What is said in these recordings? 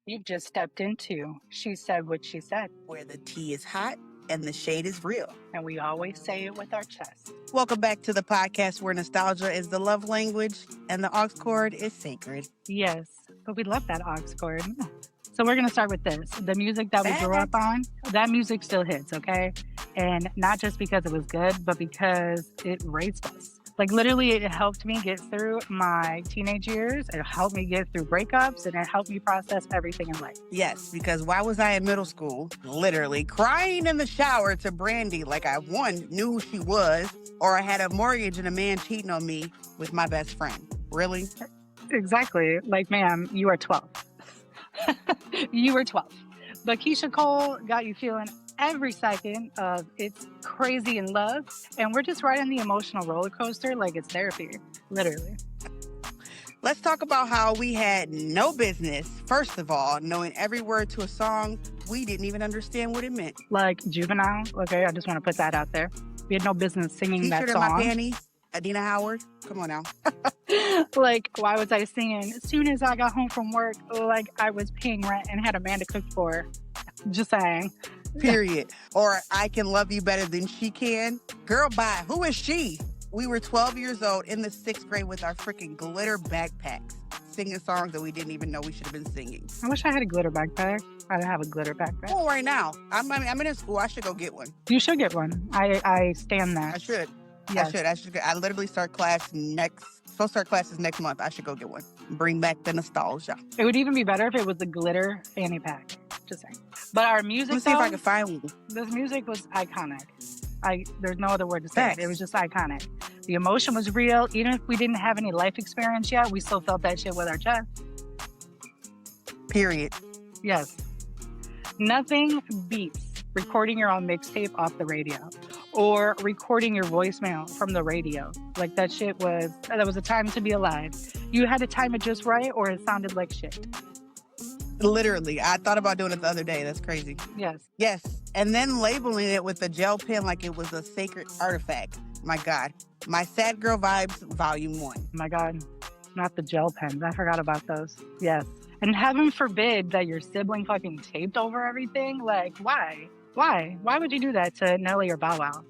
You've just stepped into She Said What She Said, where the tea is hot and the shade is real. and we always say it with our chest. Welcome back to the podcast where nostalgia is the love language and the aux cord is sacred. Yes, but we love that aux cord. So we're going to start with this. The music that we grew up on, that music still hits, okay? And not just because it was good, but because it raised us. Like, literally, it helped me get through my teenage years. It helped me get through breakups, and it helped me process everything in life. Yes, because why was I in middle school, literally, crying in the shower to Brandy like I, one, knew who she was, or I had a mortgage and a man cheating on me with my best friend? Really? Exactly. Like, ma'am, you are 12. You were 12. But Keisha Cole got you feeling every second of It's Crazy in Love, and we're just riding the emotional roller coaster like it's therapy, literally. Let's talk about how we had no business, first of all, knowing every word to a song. We didn't even understand what it meant. Like Juvenile, okay, I just want to put that out there. We had no business singing that T-shirt song. in my panties, Adina Howard, come on now. Like, why was I singing, as soon as I got home from work, like I was paying rent and had a man to cook for? Just saying. Period. Or I Can Love You Better Than She Can. Girl, bye. Who is she? We were 12 years old in the 6th grade with our freaking glitter backpacks, singing songs that we didn't even know we should have been singing. I wish I had a glitter backpack. I don't have a glitter backpack. Oh, right now. I'm in school. I should go get one. You should get one. I stand that. I should. Yes. I should. I literally start classes next month. I should go get one. Bring back the nostalgia. It would even be better if it was a glitter fanny pack. Just saying. But our music, Let's see if I can find one. This music was iconic. There's no other word to say it. It was just iconic. The emotion was real. Even if we didn't have any life experience yet, we still felt that shit with our chest. Period. Yes. Nothing beats recording your own mixtape off the radio or recording your voicemail from the radio. Like, that was a time to be alive. You had to time it just right or it sounded like shit. Literally. I thought about doing it the other day. That's crazy. Yes. Yes. And then labeling it with a gel pen like it was a sacred artifact. My God. My Sad Girl Vibes, Volume 1. My God. Not the gel pens. I forgot about those. Yes. And heaven forbid that your sibling fucking taped over everything. Like, why? Why? Why would you do that to Nelly or Bow Wow?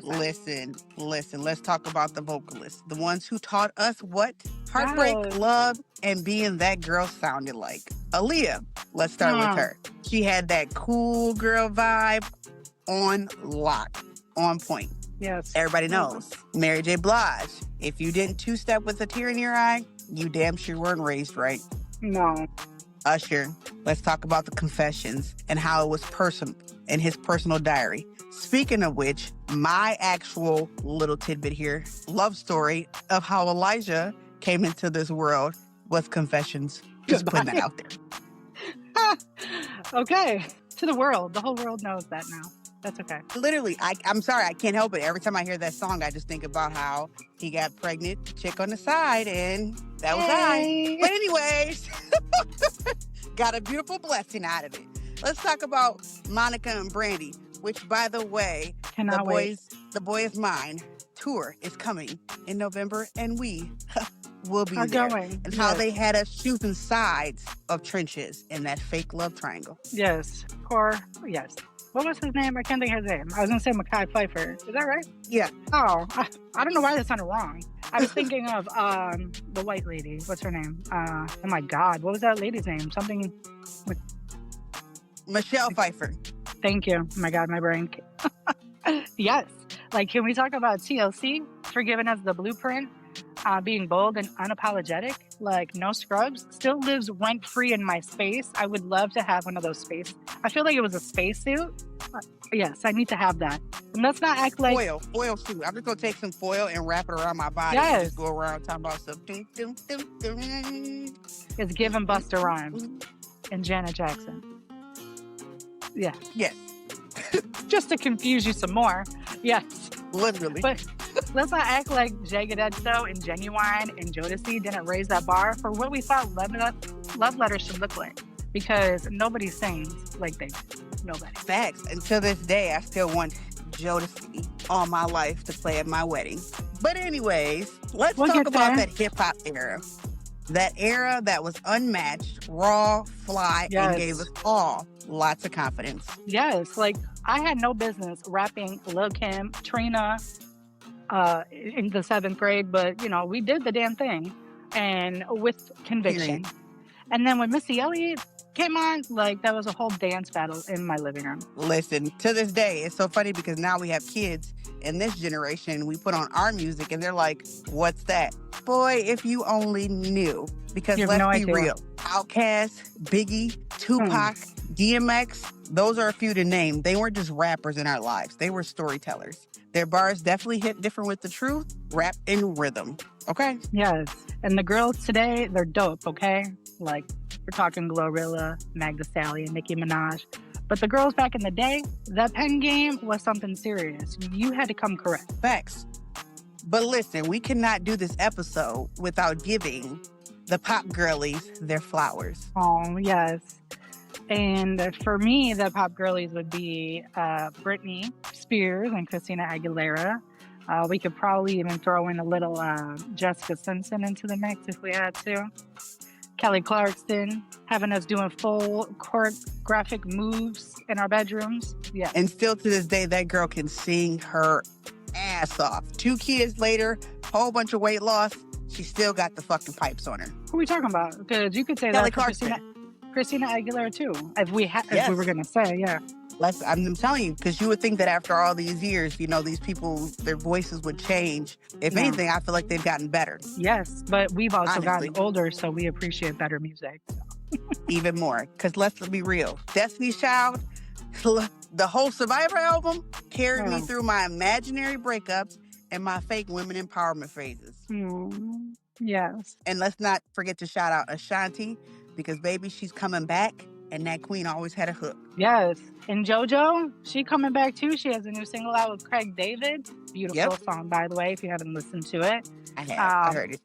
Listen. Let's talk about the vocalists. The ones who taught us what heartbreak, love, and being that girl sounded like. Aaliyah. Let's start with her. She had that cool girl vibe on lock, on point. Yes. Everybody knows. Mary J. Blige. If you didn't two-step with a tear in your eye, you damn sure weren't raised right. No. Usher. Let's talk about the confessions and how it was personal in his personal diary. Speaking of which, my actual little tidbit here, love story of how Elijah came into this world was confessions. Just putting that out there. Okay. To the world. The whole world knows that now. That's okay. Literally, I'm sorry, I can't help it. Every time I hear that song, I just think about how he got pregnant, chick on the side, and that was I. But anyways, got a beautiful blessing out of it. Let's talk about Monica and Brandy, which, by the way, The Boy Is Mine tour is coming in November, and we will be there. And how they had us choosing sides of trenches in that fake love triangle. Yes. Yes. What was his name? I can't think of his name. I was going to say Mekhi Phifer. Is that right? Yeah. Oh, I don't know why that sounded wrong. I was thinking of the white lady. What's her name? Oh my God. What was that lady's name? Something... Michelle Pfeiffer. Thank you. Oh my God, my brain. Yes. Like, can we talk about TLC for giving us the blueprint? Being bold and unapologetic, like no scrubs, still lives rent-free in my space. I would love to have one of those space. I feel like it was a spacesuit. Yes, I need to have that. And let's not act like... Foil suit. I'm just going to take some foil and wrap it around my body and just go around talking about stuff. It's giving Busta Rhymes and Janet Jackson. Yeah. Yes. Just to confuse you some more. Yes. Literally. But let's not act like Jagged Edge though and Genuine and Jodeci didn't raise that bar for what we thought love letters should look like. Because nobody sings like they do. Nobody. Facts. And to this day, I still want Jodeci all my life to play at my wedding. But anyways, let's talk about that hip-hop era. That era that was unmatched, raw, fly, and gave us all lots of confidence. Yes, like I had no business rapping Lil Kim, Trina in the 7th grade, but you know, we did the damn thing and with conviction. Period. And then when Missy Elliott came on, like that was a whole dance battle in my living room. Listen, to this day, it's so funny because now we have kids in this generation. We put on our music and they're like, what's that? Boy, if you only knew. Because let's be real. Outkast, Biggie, Tupac, DMX, those are a few to name. They weren't just rappers in our lives. They were storytellers. Their bars definitely hit different with the truth, rap and rhythm. Okay? Yes. And the girls today, they're dope, okay? Like, we're talking Glorilla, Meg Thee Stallion, Nicki Minaj. But the girls back in the day, the pen game was something serious. You had to come correct. Facts. But listen, we cannot do this episode without giving the pop girlies their flowers. Oh, yes. And for me, the pop girlies would be Britney Spears and Christina Aguilera. We could probably even throw in a little Jessica Simpson into the mix if we had to. Kelly Clarkson, having us doing full choreographic moves in our bedrooms. Yeah. And still to this day, that girl can sing her ass off. 2 kids later, whole bunch of weight loss, she still got the fucking pipes on her. Who are we talking about? Because you could say Kelly that for Christina Aguilera too, if we were gonna say, yeah. I'm telling you, because you would think that after all these years, you know, these people, their voices would change. If anything, I feel like they've gotten better. Yes, but we've also gotten older, so we appreciate better music. So. Even more, because let's be real. Destiny's Child, the whole Survivor album carried me through my imaginary breakups and my fake women empowerment phases. Yes. And let's not forget to shout out Ashanti, because baby, she's coming back. And that queen always had a hook. Yes. And JoJo, she coming back too. She has a new single out with Craig David. Beautiful song, by the way, if you haven't listened to it. I have. I heard it.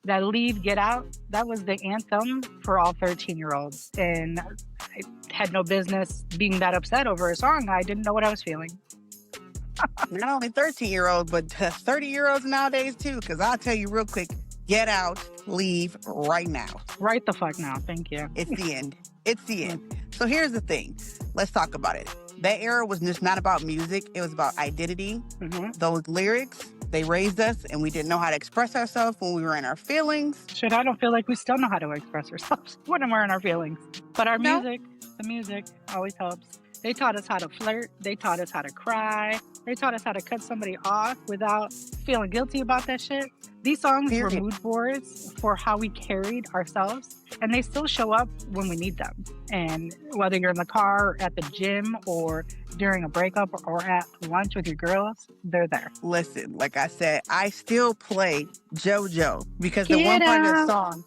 That Leave, Get Out, that was the anthem for all 13-year-olds. And I had no business being that upset over a song. I didn't know what I was feeling. Not only 13-year-olds, but 30-year-olds nowadays too. Because I'll tell you real quick, get out, leave right now. Right the fuck now. Thank you. It's the end. It's the end. So here's the thing. Let's talk about it. That era was just not about music. It was about identity. Those lyrics, they raised us and we didn't know how to express ourselves when we were in our feelings. Shit, I don't feel like we still know how to express ourselves when we're in our feelings. But our music, the music always helps. They taught us how to flirt. They taught us how to cry. They taught us how to cut somebody off without feeling guilty about that shit. These songs were mood boards for how we carried ourselves, and they still show up when we need them. And whether you're in the car, or at the gym, or during a breakup, or at lunch with your girls, they're there. Listen, like I said, I still play JoJo because the one part of the song,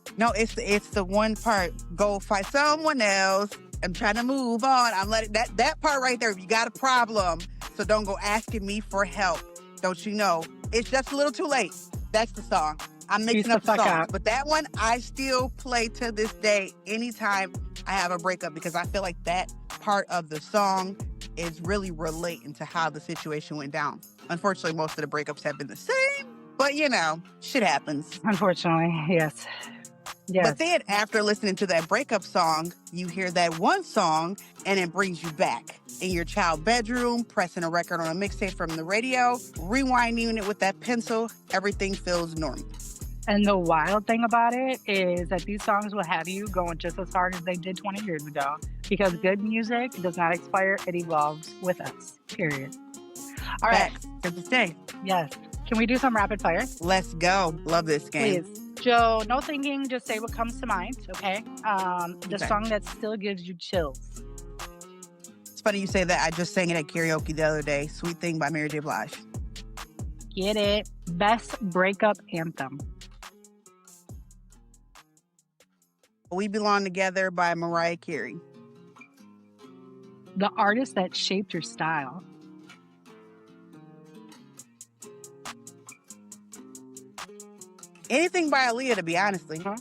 it's the one part, go find someone else. I'm trying to move on. I'm letting that part right there. If you got a problem, so don't go asking me for help. Don't you know? It's just a little too late. That's the song. I'm mixing up the songs. But that one, I still play to this day anytime I have a breakup because I feel like that part of the song is really relating to how the situation went down. Unfortunately, most of the breakups have been the same, but you know, shit happens. Unfortunately, yes. Yes. But then after listening to that breakup song, you hear that one song and it brings you back in your child bedroom, pressing a record on a mixtape from the radio, rewinding it with that pencil, everything feels normal. And the wild thing about it is that these songs will have you going just as hard as they did 20 years ago because good music does not expire. It evolves with us, period. All right. To this day. Yes. Can we do some rapid fire? Let's go. Love this game. Please. Joe, no thinking, just say what comes to mind, okay? The song that still gives you chills. It's funny you say that. I just sang it at karaoke the other day. Sweet Thing by Mary J. Blige. Get it. Best breakup anthem. We Belong Together by Mariah Carey. The artist that shaped your style. Anything by Aaliyah, to be honestly. How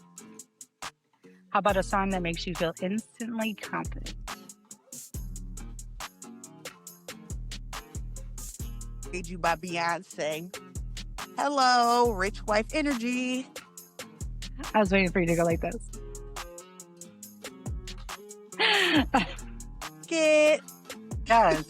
about a song that makes you feel instantly confident? Need You by Beyonce. Hello, rich wife energy. I was waiting for you to go like this. Get. Yes.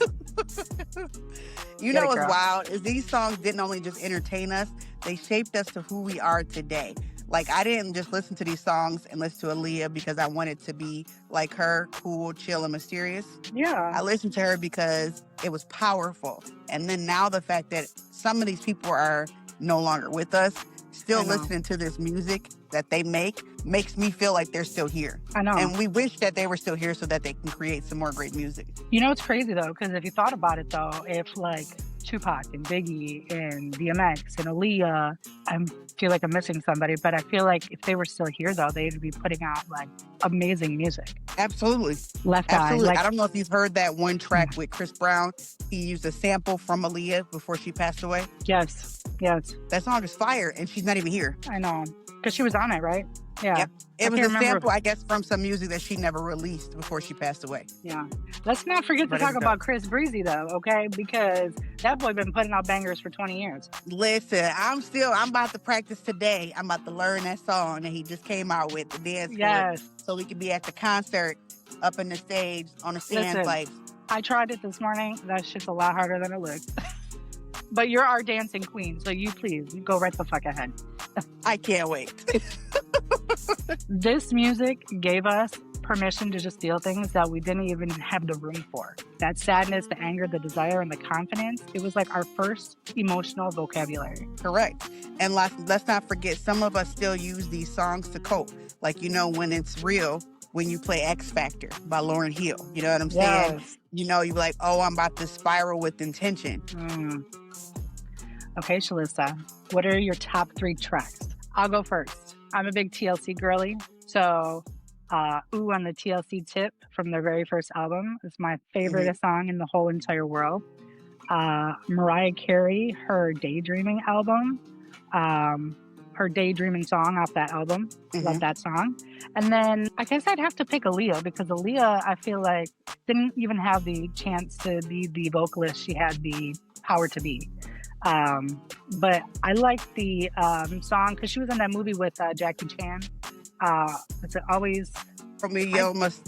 You Get know it, what's girl. wild is these songs didn't only just entertain us, they shaped us to who we are today. Like, I didn't just listen to these songs and listen to Aaliyah because I wanted to be like her, cool, chill, and mysterious. Yeah. I listened to her because it was powerful. And then now the fact that some of these people are no longer with us, still I know. listening to this music that they make, makes me feel like they're still here. I know. And we wish that they were still here so that they can create some more great music. You know, it's crazy though, because if you thought about it though, if like Tupac and Biggie and DMX and Aaliyah, I feel like I'm missing somebody, but I feel like if they were still here though, they'd be putting out like amazing music. Absolutely. Left Eye. Absolutely. Like, I don't know if you've heard that one track with Chris Brown. He used a sample from Aaliyah before she passed away. yes. Yes. That song is fire, and she's not even here. I know. Because she was on it, right? Yeah. Yep. It I was can't a remember. sample, I guess, from some music that she never released before she passed away. Yeah. Let's not forget to But talk it's about Chris Breezy though, okay? Because that boy been putting out bangers for 20 years. Listen, I'm about to practice today. I'm about to learn that song that he just came out with, the dance for Yes. it, so we can be at the concert, up in the stage, on the sand Listen. fights. I tried it this morning. That shit's a lot harder than it looks. But you're our dancing queen, so you go right the fuck ahead. I can't wait. This music gave us permission to just feel things that we didn't even have the room for. That sadness, the anger, the desire, and the confidence, it was like our first emotional vocabulary. Correct. And let's not forget, some of us still use these songs to cope. Like, you know, when it's real, when you play X Factor by Lauryn Hill. You know what I'm saying? Yes. You know, you're like, oh, I'm about to spiral with intention. Okay, Shalissa, what are your top 3 tracks? I'll go first. I'm a big TLC girly, so Ooh on the TLC Tip from their very first album is my favorite song in the whole entire world. Mariah Carey, her Daydreaming album, her Daydreaming song off that album. Love that song. And then I guess I'd have to pick Aaliyah because Aaliyah, I feel like, didn't even have the chance to be the vocalist she had the power to be. But I like the song because she was in that movie with Jackie Chan. It's always Romeo Must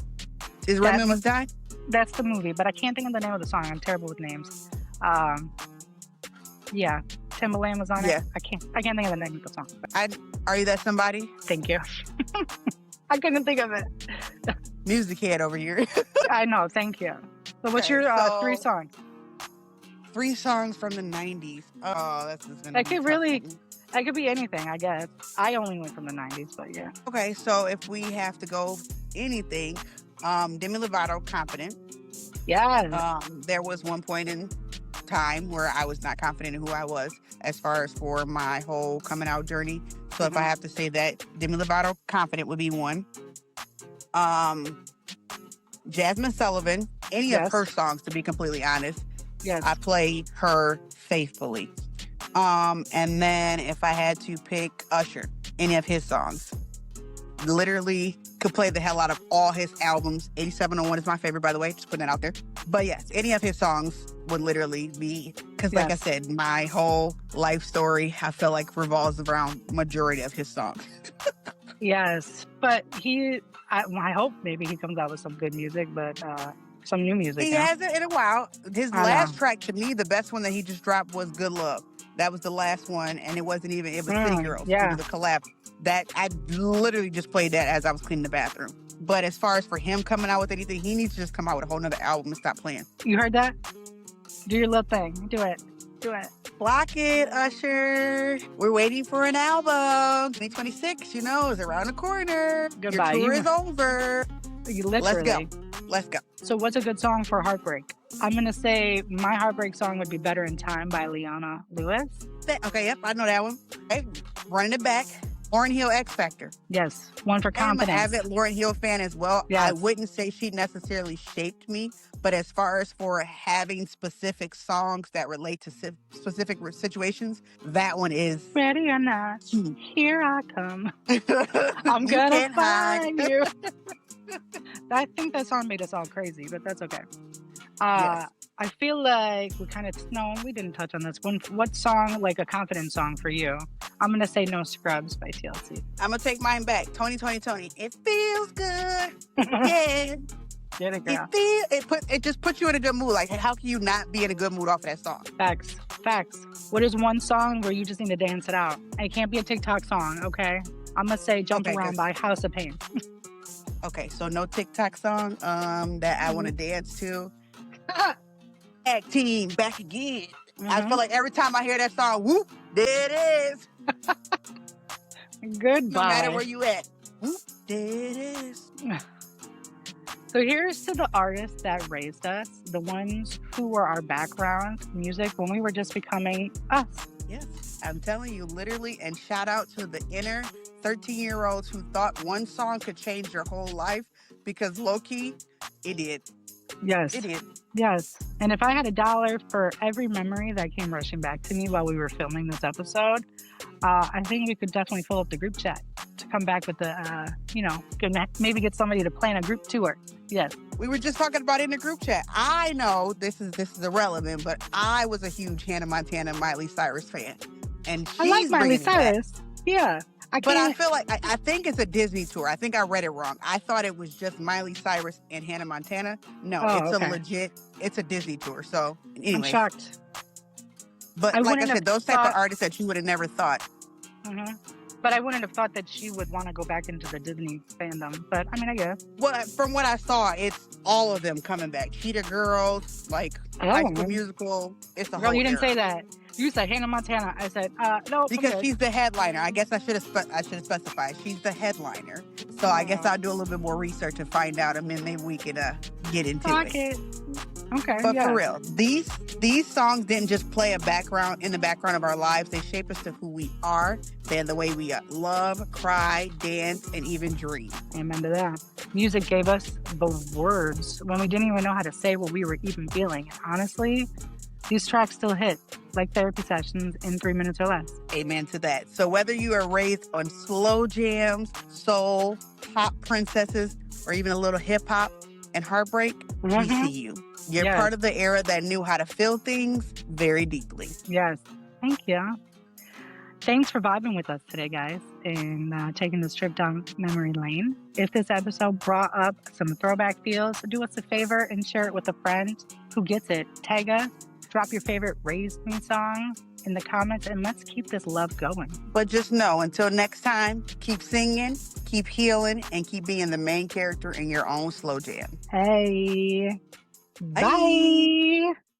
Die? That's the movie, but I can't think of the name of the song. I'm terrible with names. Yeah, Timbaland was on it. I can't think of the name of the song. Are You That Somebody? Thank you. I couldn't think of it. Music head over here. I know. Thank you. So what's your 3 songs? 3 songs from the 90s. Oh, that's just gonna That be could tough. really, that could be anything, I guess. I only went from the 90s, but yeah. Okay, so if we have to go anything, Demi Lovato, Confident. Yeah. There was one point in time where I was not confident in who I was as far as for my whole coming out journey. So if I have to say that, Demi Lovato, Confident would be one. Jasmine Sullivan, any of her songs, to be completely honest. Yes. I play her faithfully. And then if I had to pick Usher, any of his songs, literally could play the hell out of all his albums. 8701 is my favorite, by the way, just putting that out there. But yes, any of his songs would literally be, because like I said, my whole life story, I feel like revolves around majority of his songs. Yes, but I hope maybe he comes out with some good music, but some new music. He hasn't in a while. His last track, to me, the best one that he just dropped was Good Love. That was the last one, and it was City Girls. Yeah. It was a collab. That I literally just played that as I was cleaning the bathroom. But as far as for him coming out with anything, he needs to just come out with a whole nother album and stop playing. You heard that? Do your little thing. Do it. Block it, Usher. We're waiting for an album. 2026, is around the corner. Goodbye. Your tour is over. Literally. Let's go. So what's a good song for heartbreak? I'm going to say my heartbreak song would be Better in Time by Leona Lewis. Okay, yep, I know that one. Okay, running it back. Lauryn Hill, X Factor. Yes, one for confidence. I'm an avid Lauryn Hill fan as well. Yes. I wouldn't say she necessarily shaped me, but as far as for having specific songs that relate to specific situations, that one is... Ready or not, here I come. I'm going to find you. I think that song made us all crazy, but that's okay. Yes. I feel like we didn't touch on this. What song, like a confidence song for you? I'm going to say No Scrubs by TLC. I'm going to take mine back. Tony. It feels good. Yeah. Get it, girl. It just puts you in a good mood. Like, how can you not be in a good mood off of that song? Facts. What is one song where you just need to dance it out? It can't be a TikTok song, okay? I'm going to say Jump Around by House of Pain. Okay, so no TikTok song that I want to dance to. Tag team, back again. I feel like every time I hear that song, whoop, there it is. Goodbye. No matter where you at. Whoop, there it is. So here's to the artists that raised us, the ones who were our background music when we were just becoming us. Yes, I'm telling you, literally, and shout out to the inner 13-year-olds who thought one song could change your whole life, because low-key, it did. Yes. It did. Yes. And if I had $1 for every memory that came rushing back to me while we were filming this episode, I think we could definitely fill up the group chat to come back with the, maybe get somebody to plan a group tour. Yes. We were just talking about it in the group chat. I know this is irrelevant, but I was a huge Hannah Montana, Miley Cyrus fan. And I like Miley Cyrus. Yeah. But I feel like, I think it's a Disney tour. I think I read it wrong. I thought it was just Miley Cyrus and Hannah Montana. No, it's a Disney tour. So, anyway. I'm shocked. But like I said, those type of artists that you would have never thought. Mm-hmm. But I wouldn't have thought that she would want to go back into the Disney fandom. But, I mean, I guess. Well, from what I saw, it's all of them coming back. Cheetah Girls, like High School Musical. It's the whole Girl, you didn't say that. You said Hannah Montana. I said, no. Because she's the headliner. I guess I should have specified. She's the headliner. So I guess I'll do a little bit more research and find out. And then maybe we can get into it. Okay. But for real, these songs didn't just play in the background of our lives. They shape us to who we are. They're the way we love, cry, dance, and even dream. Amen to that. Music gave us the words when we didn't even know how to say what we were even feeling. And honestly, these tracks still hit like therapy sessions in 3 minutes or less. Amen to that. So whether you are raised on slow jams, soul, pop princesses, or even a little hip hop and heartbreak, we see you. You're part of the era that knew how to feel things very deeply. Yes. Thank you. Thanks for vibing with us today, guys, and taking this trip down memory lane. If this episode brought up some throwback feels, do us a favor and share it with a friend who gets it. Tag us. Drop your favorite Raised Me song in the comments, and let's keep this love going. But just know, until next time, keep singing, keep healing, and keep being the main character in your own slow jam. Hey. Bye.